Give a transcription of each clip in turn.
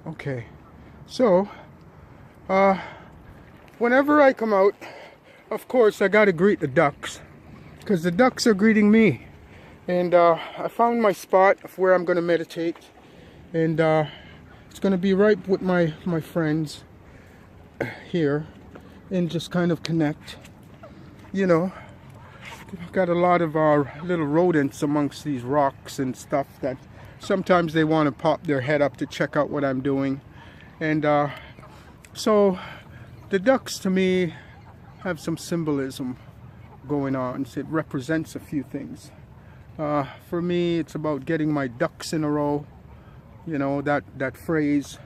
Okay, so uh, whenever I come out, of course I gotta greet the ducks because the ducks are greeting me. And I found my spot of where I'm gonna meditate, and it's gonna be right with my friends here, and just kind of connect. You know, got a lot of little rodents amongst these rocks and stuff that sometimes they want to pop their head up to check out what I'm doing. And so the ducks to me have some symbolism going on. So it represents a few things. For me, it's about getting my ducks in a row. You know, that phrase,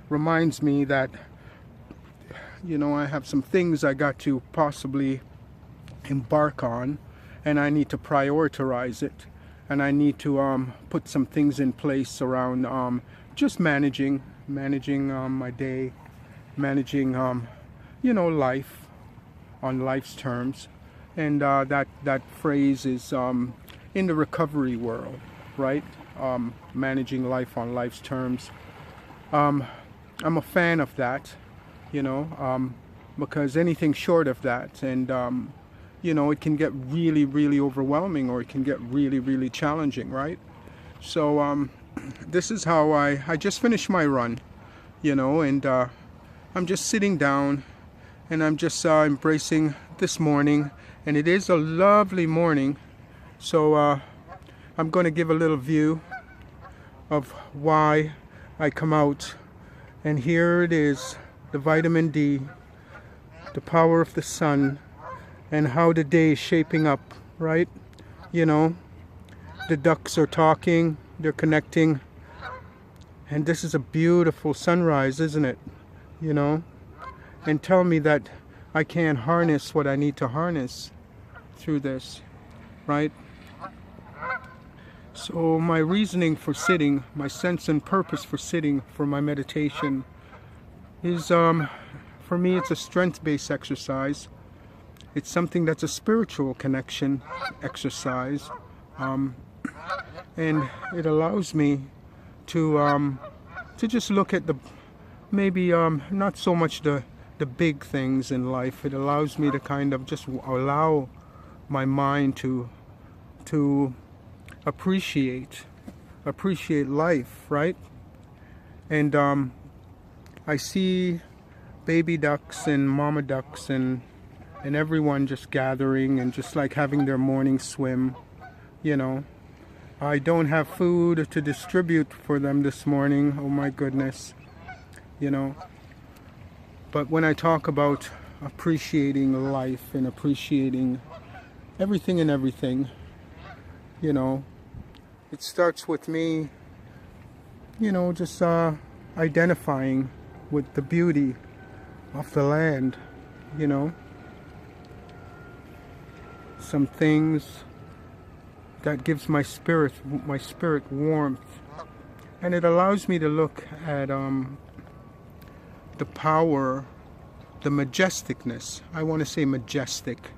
reminds me that, I have some things I got to possibly embark on, and I need to prioritize it, and I need to put some things in place around just managing my day, managing life on life's terms. And that phrase is in the recovery world, right? Managing life on life's terms. I'm a fan of that, because anything short of that, and it can get really, really overwhelming, or it can get really, really challenging, right? So this is how I just finished my run, and I'm just sitting down, and I'm just embracing this morning, and it is a lovely morning. So I'm going to give a little view of why I come out, and here it is, the vitamin D, the power of the sun, and how the day is shaping up, right? The ducks are talking, they're connecting, and this is a beautiful sunrise, isn't it? And tell me that I can't harness what I need to harness through this, right? So my reasoning for sitting, my sense and purpose for sitting for my meditation is, for me, it's a strength-based exercise. It's something that's a spiritual connection exercise, and it allows me to just look at the maybe not so much the big things in life. It allows me to kind of just allow my mind to appreciate life, right? And I see baby ducks and mama ducks and everyone just gathering and just like having their morning swim. I don't have food to distribute for them this morning. Oh my goodness. But when I talk about appreciating life and appreciating everything and everything, it starts with me, just identifying with the beauty of the land, some things that gives my spirit warmth, and it allows me to look at the power, the majesticness. I want to say majestic,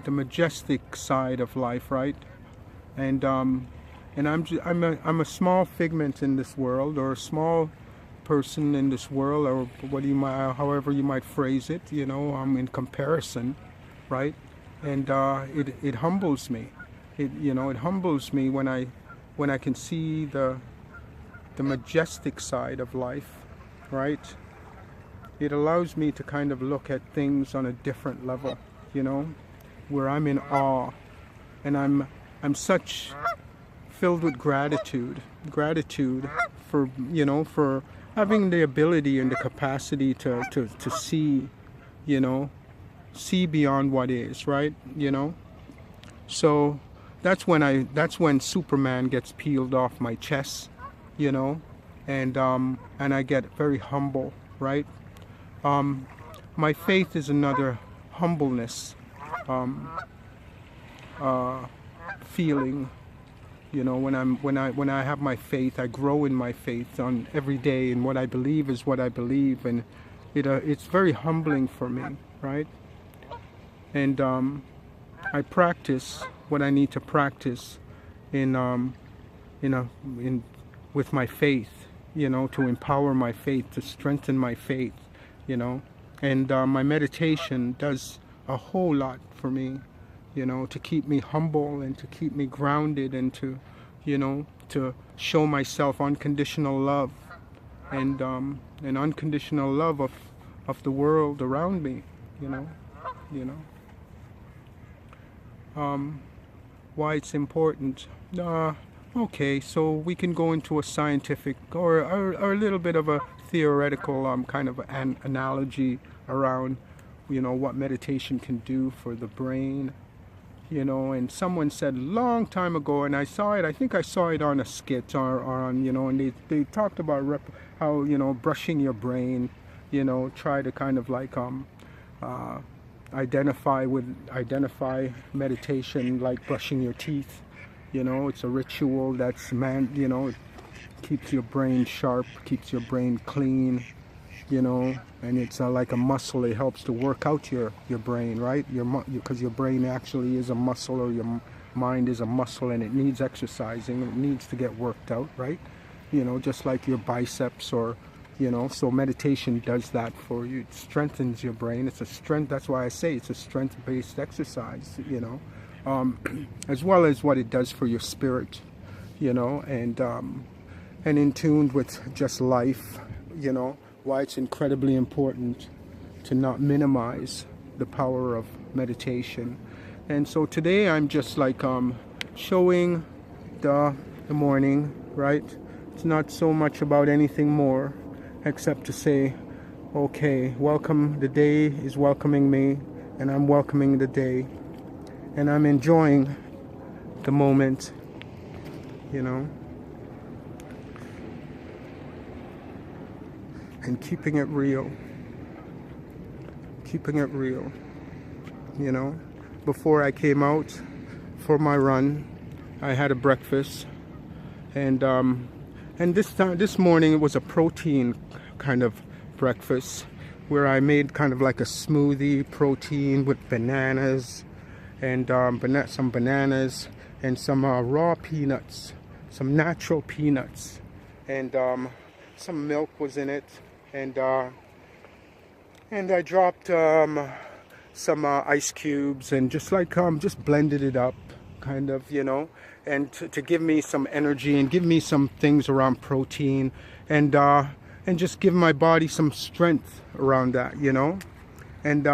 the majestic side of life, right? And I'm a small figment in this world, or a small person in this world, or however you might phrase it. In comparison, right? And it humbles me. It humbles me when I can see the majestic side of life, right? It allows me to kind of look at things on a different level, where I'm in awe, and I'm such filled with gratitude for for having the ability and the capacity to see, see beyond what is, right? So that's when Superman gets peeled off my chest, and I get very humble, right? My faith is another humbleness feeling. When I have my faith, I grow in my faith on every day, and what I believe is what I believe, and it's very humbling for me, right? And I practice what I need to practice in with my faith, to empower my faith, to strengthen my faith, and my meditation does a whole lot for me, to keep me humble and to keep me grounded and to show myself unconditional love and an unconditional love of the world around me, you know, you know. Why it's important. Okay, so we can go into a scientific or a little bit of a theoretical kind of an analogy around, what meditation can do for the brain. And someone said a long time ago, and I saw it, I think I saw it on a skit or on, and they talked about how, brushing your brain, try to kind of like identify meditation like brushing your teeth. It's a ritual that's it keeps your brain sharp, keeps your brain clean, and it's like a muscle. It helps to work out your brain, right? Because your brain actually is a muscle, or your mind is a muscle, and it needs exercising. It needs to get worked out, right? Just like your biceps or so meditation does that for you. It strengthens your brain. It's a strength. That's why I say it's a strength-based exercise, as well as what it does for your spirit, and in tune with just life, why it's incredibly important to not minimize the power of meditation. And so today I'm just like showing the morning, right? It's not so much about anything more except to say, okay, welcome, the day is welcoming me, and I'm welcoming the day, and I'm enjoying the moment, and keeping it real. Before I came out for my run, I had a breakfast, and this morning it was a protein kind of breakfast where I made kind of like a smoothie, protein with bananas and some bananas and some raw peanuts, some natural peanuts, and some milk was in it, and I dropped some ice cubes and just blended it up, kind of, and to give me some energy and give me some things around protein, and just give my body some strength around that, and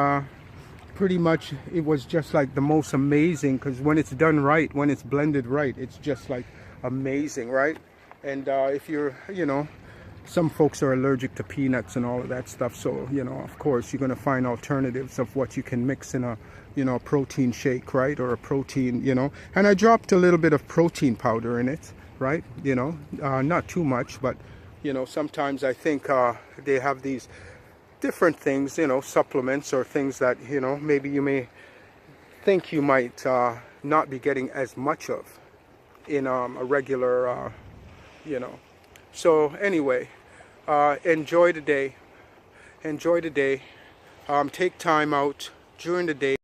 pretty much it was just like the most amazing, because when it's done right, when it's blended right, it's just like amazing, right? And if you're, some folks are allergic to peanuts and all of that stuff, so of course you're going to find alternatives of what you can mix in a protein shake, right? Or a protein, and I dropped a little bit of protein powder in it, right? Not too much, but sometimes I think they have these different things, supplements or things that maybe you may think you might not be getting as much of in a regular so anyway, enjoy the day, take time out during the day.